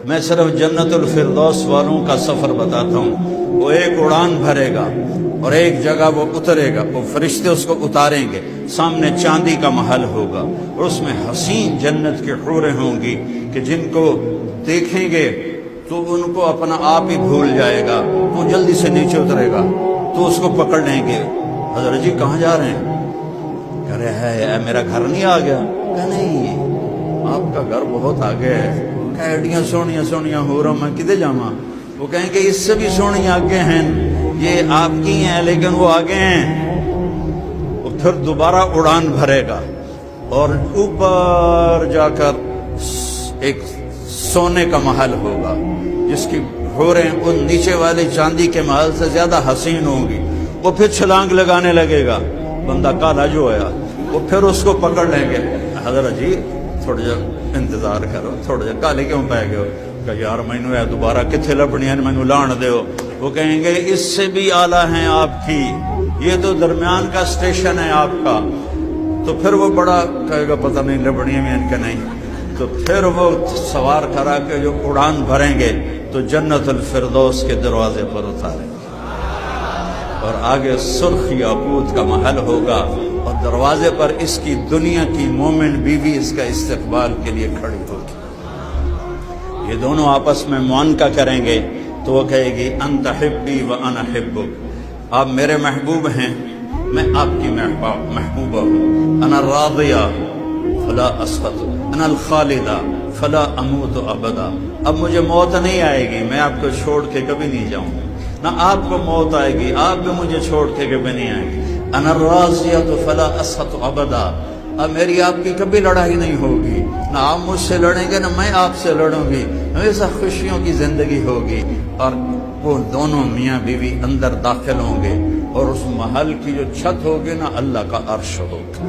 میں صرف جنت الفردوس والوں کا سفر بتاتا ہوں۔ وہ ایک اڑان بھرے گا اور ایک جگہ وہ اترے گا، وہ فرشتے اس کو اتاریں گے، سامنے چاندی کا محل ہوگا اور اس میں حسین جنت کی حوریں ہوں گی کہ جن کو دیکھیں گے تو ان کو اپنا آپ ہی بھول جائے گا، تو جلدی سے نیچے اترے گا تو اس کو پکڑ لیں گے۔ حضرت جی کہاں جا رہے ہیں؟ کہہ رہے ہے میرا گھر نہیں آ گیا؟ کہ نہیں، آپ کا گھر بہت آگے ہے۔ کہ ایڈیاں سونیاں سونیاں ہو رہا میں کدے جاواں؟ وہ کہیں کہ اس سے بھی سونی آگے ہیں، یہ آپ کی ہیں لیکن وہ آگے ہیں۔ وہ پھر دوبارہ اڑان بھرے گا اور اوپر جا کر ایک سونے کا محل ہوگا جس کی حوریں ان نیچے والے چاندی کے محل سے زیادہ حسین ہوں گی۔ وہ پھر چھلانگ لگانے لگے گا، بندہ کالا جو آیا وہ پھر اس کو پکڑ لیں گے۔ حضرت جی تھوڑا جا انتظار کرو، تھوڑا جا کالے کیوں پہ گئے ہو؟ کہ یار مینو ہے دوبارہ کتنے لبنی ہیں، مینو لان دے ہو۔ وہ کہیں گے اس سے بھی اعلیٰ ہیں آپ کی، یہ تو درمیان کا سٹیشن ہے آپ کا۔ تو پھر وہ بڑا کہے گا پتہ نہیں لبنی میں ان کے نہیں، تو پھر وہ سوار کرا کے جو اڑان بھریں گے تو جنت الفردوس کے دروازے پر اتاریں گے اور آگے سرخ یاقوت کا محل ہوگا اور دروازے پر اس کی دنیا کی مومن بیوی اس کا استقبال کے لیے کھڑی ہوگی۔ یہ دونوں آپس میں معانقہ کریں گے تو وہ کہے گی انت حبی و انا حبک، آپ میرے محبوب ہیں میں آپ کی محبوبہ ہوں۔ انا راضیہ فلا اسقط، انا الخالدہ فلا اموت ابدا، اب مجھے موت نہیں آئے گی، میں آپ کو چھوڑ کے کبھی نہیں جاؤں گا، نہ آپ کو موت آئے گی، آپ بھی مجھے چھوڑ کے کبھی نہیں آئے گی۔ انا الراضیہ فلا اسقط ابدا، اب میری آپ کی کبھی لڑائی نہیں ہوگی، نہ آپ مجھ سے لڑیں گے نہ میں آپ سے لڑوں گی، ہمیشہ خوشیوں کی زندگی ہوگی۔ اور وہ دونوں میاں بیوی اندر داخل ہوں گے اور اس محل کی جو چھت ہوگی نا اللہ کا عرش ہوگا۔